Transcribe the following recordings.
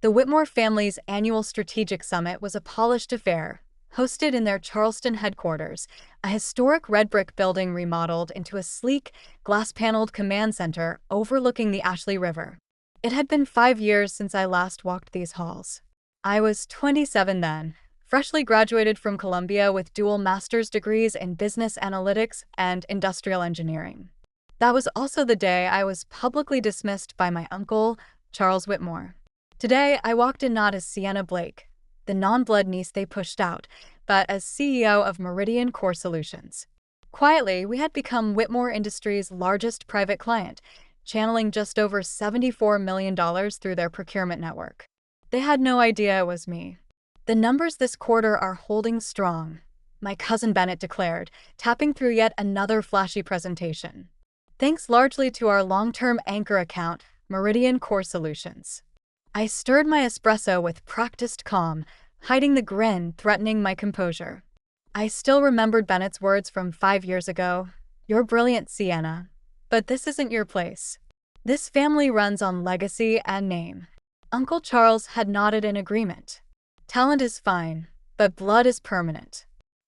The Whitmore family's annual strategic summit was a polished affair, hosted in their Charleston headquarters, a historic red brick building remodeled into a sleek, glass-paneled command center overlooking the Ashley River. It had been 5 years since I last walked these halls. I was 27 then, freshly graduated from Columbia with dual master's degrees in business analytics and industrial engineering. That was also the day I was publicly dismissed by my uncle, Charles Whitmore. Today, I walked in not as Sienna Blake, the non-blood niece they pushed out, but as CEO of Meridian Core Solutions. Quietly, we had become Whitmore Industries' largest private client, channeling just over $74 million through their procurement network. They had no idea it was me. "The numbers this quarter are holding strong," my cousin Bennett declared, tapping through yet another flashy presentation. "Thanks largely to our long-term anchor account, Meridian Core Solutions." I stirred my espresso with practiced calm, hiding the grin threatening my composure. I still remembered Bennett's words from 5 years ago. "You're brilliant, Sienna, but this isn't your place. This family runs on legacy and name." Uncle Charles had nodded in agreement. "Talent is fine, but blood is permanent."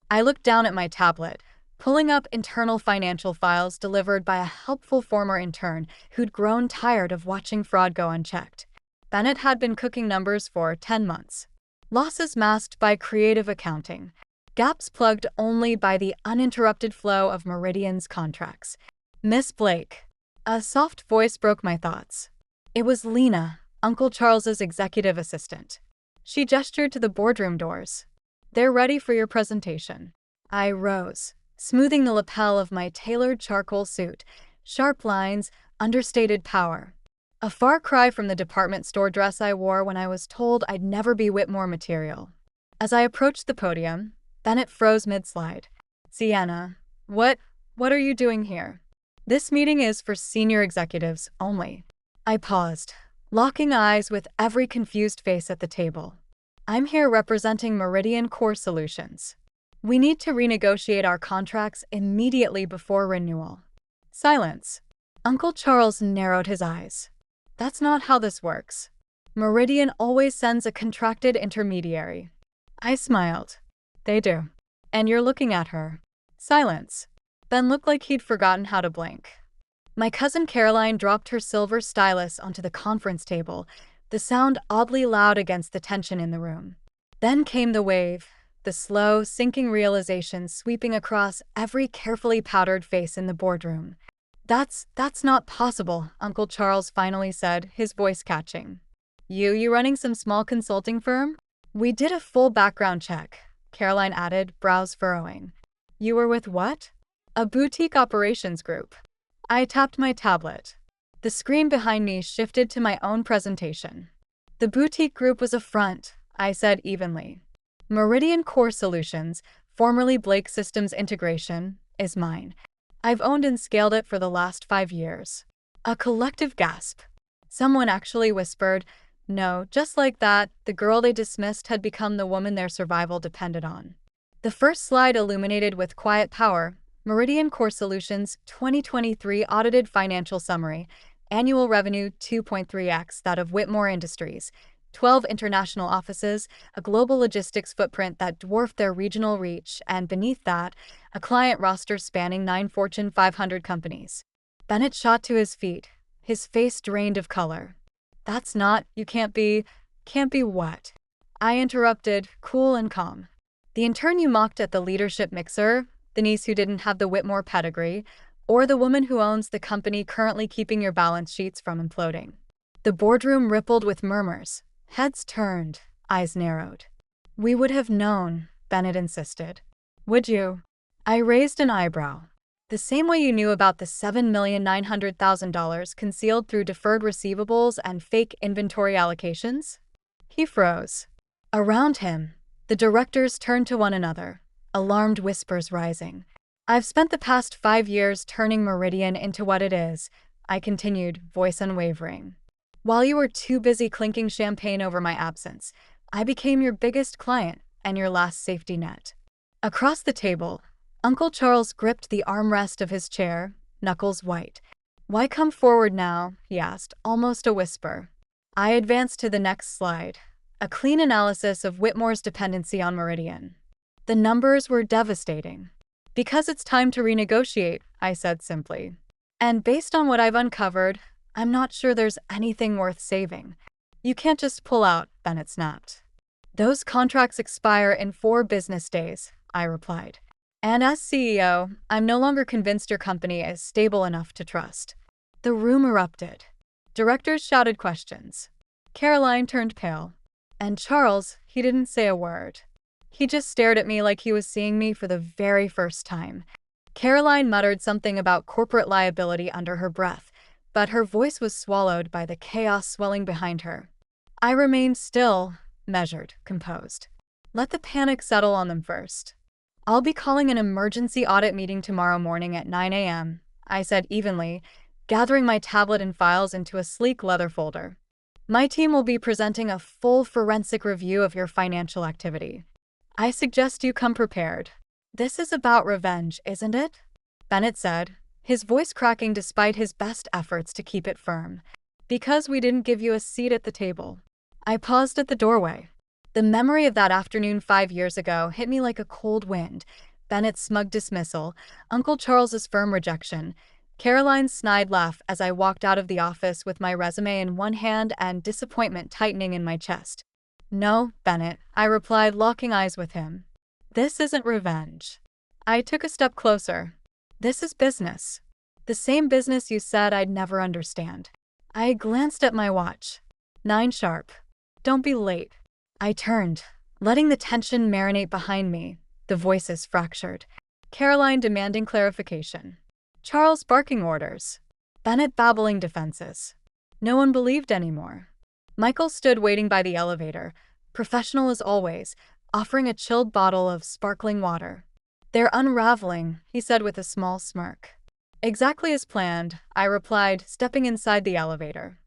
I looked down at my tablet, pulling up internal financial files delivered by a helpful former intern who'd grown tired of watching fraud go unchecked. Bennett had been cooking numbers for 10 months. Losses masked by creative accounting. Gaps plugged only by the uninterrupted flow of Meridian's contracts. "Miss Blake." A soft voice broke my thoughts. It was Lena, Uncle Charles's executive assistant. She gestured to the boardroom doors. "They're ready for your presentation." I rose, smoothing the lapel of my tailored charcoal suit. Sharp lines, understated power. A far cry from the department store dress I wore when I was told I'd never be Whitmore material. As I approached the podium, Bennett froze mid-slide. "Sienna, what are you doing here? This meeting is for senior executives only." I paused, locking eyes with every confused face at the table. "I'm here representing Meridian Core Solutions. We need to renegotiate our contracts immediately before renewal." Silence. Uncle Charles narrowed his eyes. "That's not how this works. Meridian always sends a contracted intermediary." I smiled. "They do. And you're looking at her." Silence. Ben looked like he'd forgotten how to blink. My cousin Caroline dropped her silver stylus onto the conference table, the sound oddly loud against the tension in the room. Then came the wave, the slow, sinking realization sweeping across every carefully powdered face in the boardroom. That's not possible," Uncle Charles finally said, his voice catching. You running some small consulting firm?" "We did a full background check," Caroline added, brows furrowing. "You were with what?" "A boutique operations group." I tapped my tablet. The screen behind me shifted to my own presentation. "The boutique group was a front," I said evenly. "Meridian Core Solutions, formerly Blake Systems Integration, is mine. I've owned and scaled it for the last 5 years." A collective gasp. Someone actually whispered, "No," just like that, the girl they dismissed had become the woman their survival depended on. The first slide illuminated with quiet power, Meridian Core Solutions 2023 Audited Financial Summary, Annual Revenue 2.3x that of Whitmore Industries, 12 international offices, a global logistics footprint that dwarfed their regional reach, and beneath that, a client roster spanning 9 Fortune 500 companies. Bennett shot to his feet, his face drained of color. "That's not, you can't be what?" I interrupted, cool and calm. "The intern you mocked at the leadership mixer, the niece who didn't have the Whitmore pedigree, or the woman who owns the company currently keeping your balance sheets from imploding." The boardroom rippled with murmurs. Heads turned, eyes narrowed. "We would have known," Bennett insisted. "Would you?" I raised an eyebrow. "The same way you knew about the $7,900,000 concealed through deferred receivables and fake inventory allocations?" He froze. Around him, the directors turned to one another, alarmed whispers rising. "I've spent the past 5 years turning Meridian into what it is," I continued, voice unwavering. "While you were too busy clinking champagne over my absence, I became your biggest client and your last safety net." Across the table, Uncle Charles gripped the armrest of his chair, knuckles white. "Why come forward now?" he asked, almost a whisper. I advanced to the next slide, a clean analysis of Whitmore's dependency on Meridian. The numbers were devastating. Because it's time to renegotiate, I said simply. And based on what I've uncovered, I'm not sure there's anything worth saving. You can't just pull out, Bennett snapped. Those contracts expire in 4 business days, I replied. And as CEO, I'm no longer convinced your company is stable enough to trust. The room erupted. Directors shouted questions. Caroline turned pale. And Charles, he didn't say a word. He just stared at me like he was seeing me for the very first time. Caroline muttered something about corporate liability under her breath, but her voice was swallowed by the chaos swelling behind her. I remained still, measured, composed. Let the panic settle on them first. I'll be calling an emergency audit meeting tomorrow morning at 9 a.m., I said evenly, gathering my tablet and files into a sleek leather folder. My team will be presenting a full forensic review of your financial activity. I suggest you come prepared. This is about revenge, isn't it? Bennett said, his voice cracking despite his best efforts to keep it firm. Because we didn't give you a seat at the table. I paused at the doorway. The memory of that afternoon 5 years ago hit me like a cold wind. Bennett's smug dismissal, Uncle Charles's firm rejection, Caroline's snide laugh as I walked out of the office with my resume in one hand and disappointment tightening in my chest. No, Bennett, I replied, locking eyes with him. This isn't revenge. I took a step closer. This is business. The same business you said I'd never understand. I glanced at my watch. 9 sharp. Don't be late. I turned, letting the tension marinate behind me, the voices fractured. Caroline demanding clarification. Charles barking orders. Bennett babbling defenses. No one believed anymore. Michael stood waiting by the elevator, professional as always, offering a chilled bottle of sparkling water. They're unraveling, he said with a small smirk. Exactly as planned, I replied, stepping inside the elevator.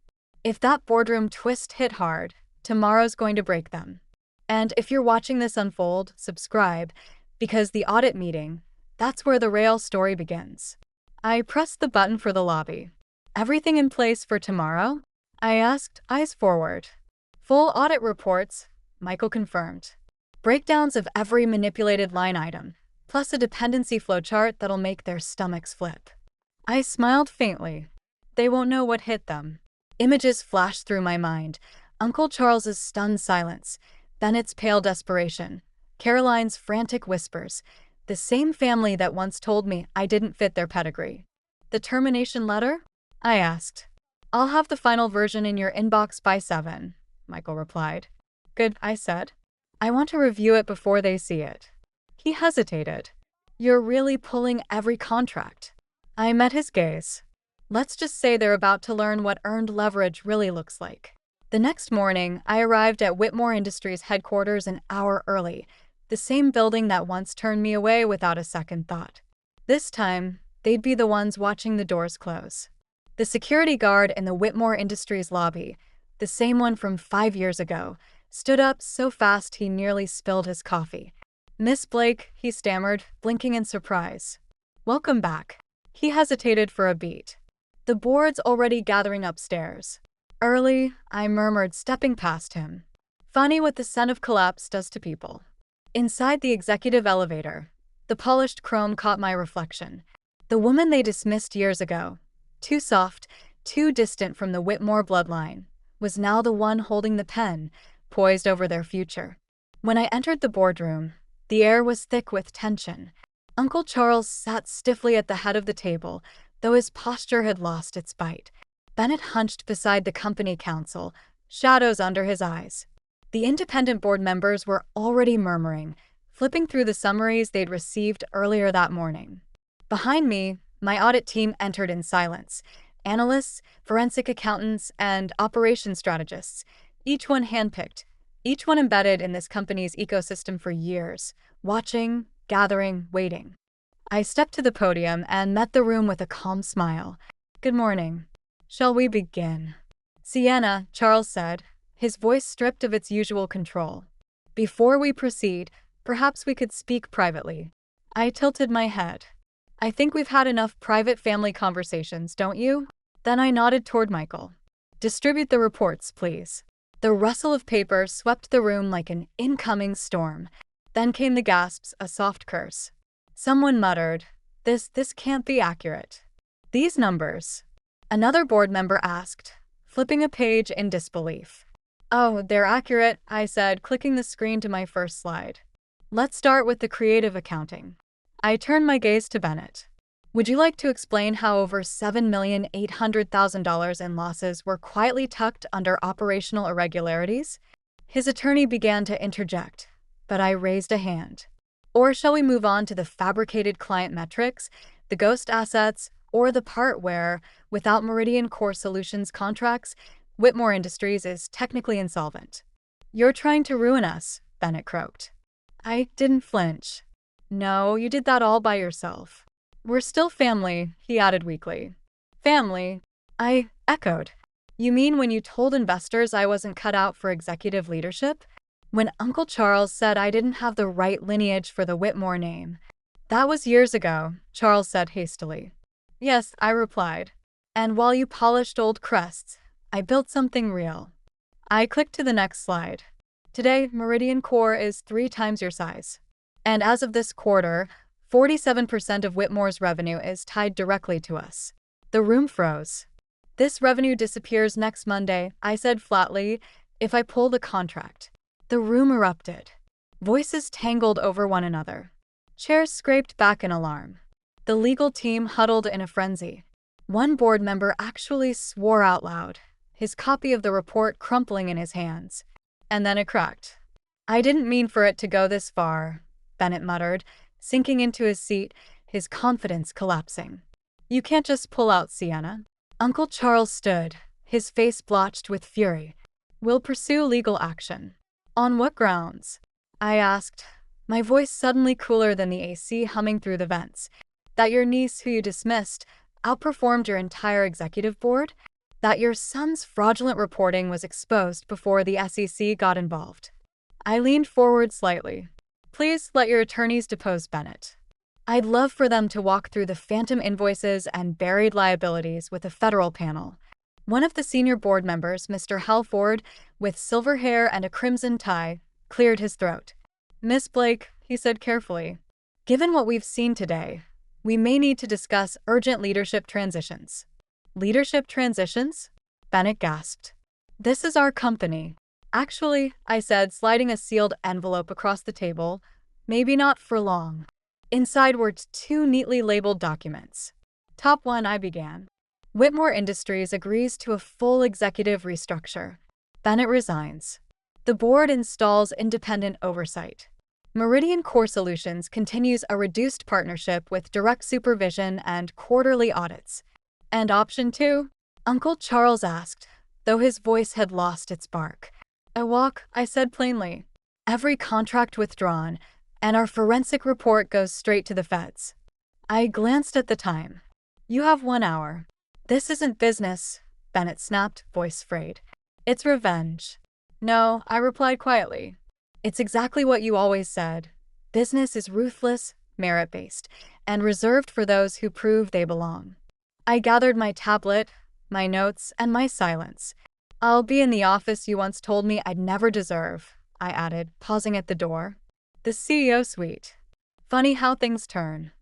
If that boardroom twist hit hard, tomorrow's going to break them. And if you're watching this unfold, subscribe, because the audit meeting, that's where the real story begins. I pressed the button for the lobby. Everything in place for tomorrow? I asked, eyes forward. Full audit reports, Michael confirmed. Breakdowns of every manipulated line item, plus a dependency flowchart that'll make their stomachs flip. I smiled faintly. They won't know what hit them. Images flashed through my mind. Uncle Charles's stunned silence, Bennett's pale desperation, Caroline's frantic whispers, the same family that once told me I didn't fit their pedigree. The termination letter? I asked. I'll have the final version in your inbox by 7, Michael replied. Good, I said. I want to review it before they see it. He hesitated. You're really pulling every contract. I met his gaze. Let's just say they're about to learn what earned leverage really looks like. The next morning, I arrived at Whitmore Industries headquarters an hour early, the same building that once turned me away without a second thought. This time, they'd be the ones watching the doors close. The security guard in the Whitmore Industries lobby, the same one from 5 years ago, stood up so fast he nearly spilled his coffee. Miss Blake, he stammered, blinking in surprise. Welcome back. He hesitated for a beat. The board's already gathering upstairs. Early, I murmured, stepping past him. Funny what the scent of collapse does to people. Inside the executive elevator, the polished chrome caught my reflection. The woman they dismissed years ago, too soft, too distant from the Whitmore bloodline, was now the one holding the pen, poised over their future. When I entered the boardroom, the air was thick with tension. Uncle Charles sat stiffly at the head of the table, though his posture had lost its bite. Bennett hunched beside the company counsel, shadows under his eyes. The independent board members were already murmuring, flipping through the summaries they'd received earlier that morning. Behind me, my audit team entered in silence. Analysts, forensic accountants, and operations strategists, each one handpicked, each one embedded in this company's ecosystem for years, watching, gathering, waiting. I stepped to the podium and met the room with a calm smile. Good morning. Shall we begin? Sienna, Charles said, his voice stripped of its usual control. Before we proceed, perhaps we could speak privately. I tilted my head. I think we've had enough private family conversations, don't you? Then I nodded toward Michael. Distribute the reports, please. The rustle of paper swept the room like an incoming storm. Then came the gasps, a soft curse. Someone muttered, This can't be accurate. These numbers. Another board member asked, flipping a page in disbelief. Oh, they're accurate, I said, clicking the screen to my first slide. Let's start with the creative accounting. I turned my gaze to Bennett. Would you like to explain how over $7,800,000 in losses were quietly tucked under operational irregularities? His attorney began to interject, but I raised a hand. Or shall we move on to the fabricated client metrics, the ghost assets, or the part where, without Meridian Core Solutions contracts, Whitmore Industries is technically insolvent? You're trying to ruin us, Bennett croaked. I didn't flinch. No, you did that all by yourself. We're still family, he added weakly. Family? I echoed. You mean when you told investors I wasn't cut out for executive leadership? When Uncle Charles said I didn't have the right lineage for the Whitmore name? That was years ago, Charles said hastily. Yes, I replied. And while you polished old crests, I built something real. I clicked to the next slide. Today, Meridian Core is 3 times your size. And as of this quarter, 47% of Whitmore's revenue is tied directly to us. The room froze. This revenue disappears next Monday, I said flatly, if I pull the contract. The room erupted. Voices tangled over one another. Chairs scraped back in alarm. The legal team huddled in a frenzy. One board member actually swore out loud, his copy of the report crumpling in his hands. And then it cracked. I didn't mean for it to go this far, Bennett muttered, sinking into his seat, his confidence collapsing. You can't just pull out, Sienna. Uncle Charles stood, his face blotched with fury. We'll pursue legal action. On what grounds? I asked, my voice suddenly cooler than the AC humming through the vents. That your niece, who you dismissed, outperformed your entire executive board? That your son's fraudulent reporting was exposed before the SEC got involved? I leaned forward slightly. Please let your attorneys depose Bennett. I'd love for them to walk through the phantom invoices and buried liabilities with a federal panel. One of the senior board members, Mr. Halford, with silver hair and a crimson tie, cleared his throat. Miss Blake, he said carefully, given what we've seen today, we may need to discuss urgent leadership transitions. Leadership transitions? Bennett gasped. This is our company. Actually, I said, sliding a sealed envelope across the table, maybe not for long. Inside were 2 neatly labeled documents. Top 1, I began. Whitmore Industries agrees to a full executive restructure. Bennett resigns. The board installs independent oversight. Meridian Core Solutions continues a reduced partnership with direct supervision and quarterly audits. And option 2? Uncle Charles asked, though his voice had lost its bark. A walk, I said plainly. Every contract withdrawn, and our forensic report goes straight to the feds. I glanced at the time. You have 1 hour. This isn't business, Bennett snapped, voice frayed. It's revenge. No, I replied quietly. It's exactly what you always said. Business is ruthless, merit-based, and reserved for those who prove they belong. I gathered my tablet, my notes, and my silence. I'll be in the office you once told me I'd never deserve, I added, pausing at the door. The CEO suite. Funny how things turn.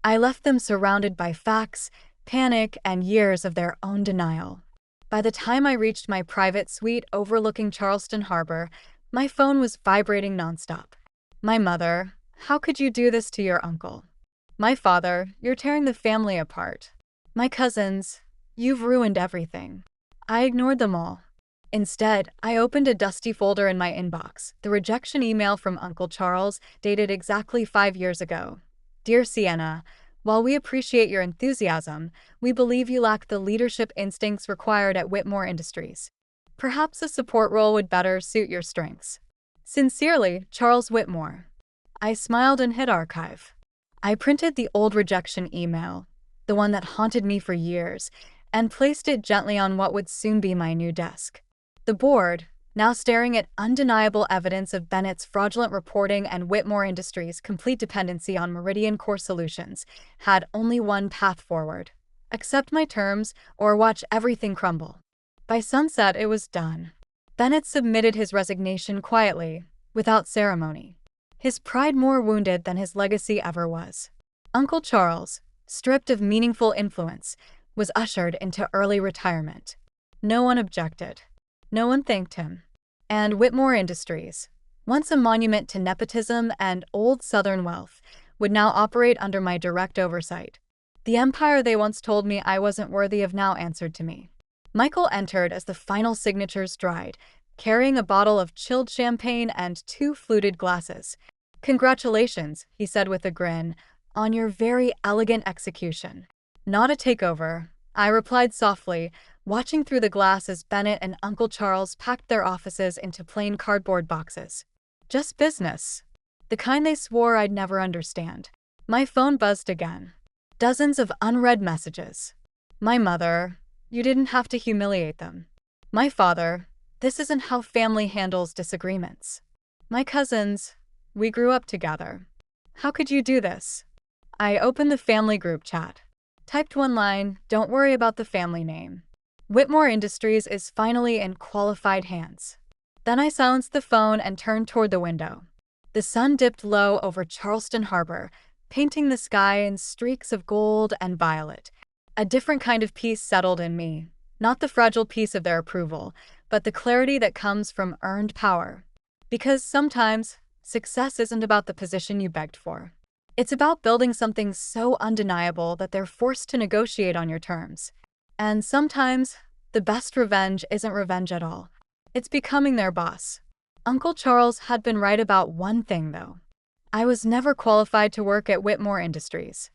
I left them surrounded by facts, panic, and years of their own denial. By the time I reached my private suite overlooking Charleston Harbor, my phone was vibrating nonstop. My mother, how could you do this to your uncle? My father, you're tearing the family apart. My cousins, you've ruined everything. I ignored them all. Instead, I opened a dusty folder in my inbox, the rejection email from Uncle Charles, dated exactly 5 years ago. Dear Sienna, while we appreciate your enthusiasm, we believe you lack the leadership instincts required at Whitmore Industries. Perhaps a support role would better suit your strengths. Sincerely, Charles Whitmore. I smiled and hit archive. I printed the old rejection email, the one that haunted me for years, and placed it gently on what would soon be my new desk. The board, now staring at undeniable evidence of Bennett's fraudulent reporting and Whitmore Industries' complete dependency on Meridian Core Solutions, had only one path forward. Accept my terms or watch everything crumble. By sunset, it was done. Bennett submitted his resignation quietly, without ceremony. His pride more wounded than his legacy ever was. Uncle Charles, stripped of meaningful influence, was ushered into early retirement. No one objected. No one thanked him. And Whitmore Industries, once a monument to nepotism and old Southern wealth, would now operate under my direct oversight. The empire they once told me I wasn't worthy of now answered to me. Michael entered as the final signatures dried, carrying a bottle of chilled champagne and 2 fluted glasses. "Congratulations," he said with a grin, "on your very elegant execution." "Not a takeover," I replied softly, watching through the glass as Bennett and Uncle Charles packed their offices into plain cardboard boxes. "Just business. The kind they swore I'd never understand." My phone buzzed again. Dozens of unread messages. My mother, "You didn't have to humiliate them." My father, "This isn't how family handles disagreements." My cousins, "We grew up together. How could you do this?" I opened the family group chat. Typed one line, "Don't worry about the family name. Whitmore Industries is finally in qualified hands." Then I silenced the phone and turned toward the window. The sun dipped low over Charleston Harbor, painting the sky in streaks of gold and violet. A different kind of peace settled in me, not the fragile peace of their approval, but the clarity that comes from earned power. Because sometimes, success isn't about the position you begged for. It's about building something so undeniable that they're forced to negotiate on your terms. And sometimes, the best revenge isn't revenge at all. It's becoming their boss. Uncle Charles had been right about one thing, though. I was never qualified to work at Whitmore Industries.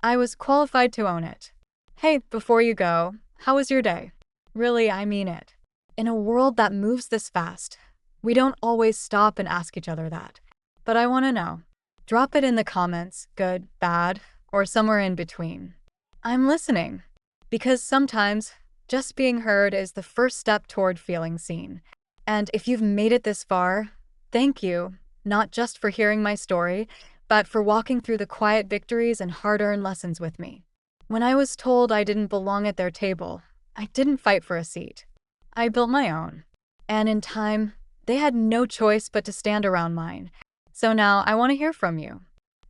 I was qualified to own it. "Hey, before you go, how was your day?" Really, I mean it. In a world that moves this fast, we don't always stop and ask each other that. But I want to know. Drop it in the comments, good, bad, or somewhere in between. I'm listening. Because sometimes, just being heard is the first step toward feeling seen. And if you've made it this far, thank you, not just for hearing my story, but for walking through the quiet victories and hard-earned lessons with me. When I was told I didn't belong at their table, I didn't fight for a seat. I built my own. And in time, they had no choice but to stand around mine. So now I want to hear from you.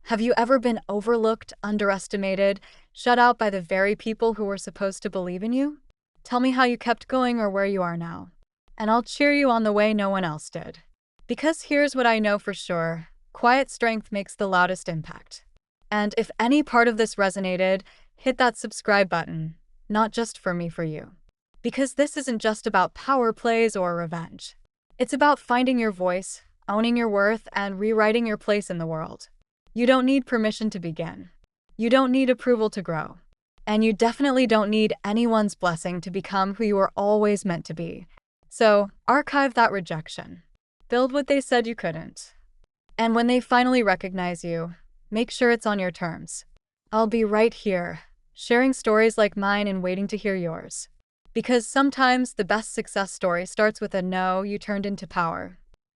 Have you ever been overlooked, underestimated, shut out by the very people who were supposed to believe in you? Tell me how you kept going or where you are now. And I'll cheer you on the way no one else did. Because here's what I know for sure: quiet strength makes the loudest impact. And if any part of this resonated, hit that subscribe button, not just for me, for you. Because this isn't just about power plays or revenge. It's about finding your voice, owning your worth, and rewriting your place in the world. You don't need permission to begin. You don't need approval to grow. And you definitely don't need anyone's blessing to become who you were always meant to be. So, archive that rejection. Build what they said you couldn't. And when they finally recognize you, make sure it's on your terms. I'll be right here, sharing stories like mine and waiting to hear yours. Because sometimes the best success story starts with a no you turned into power.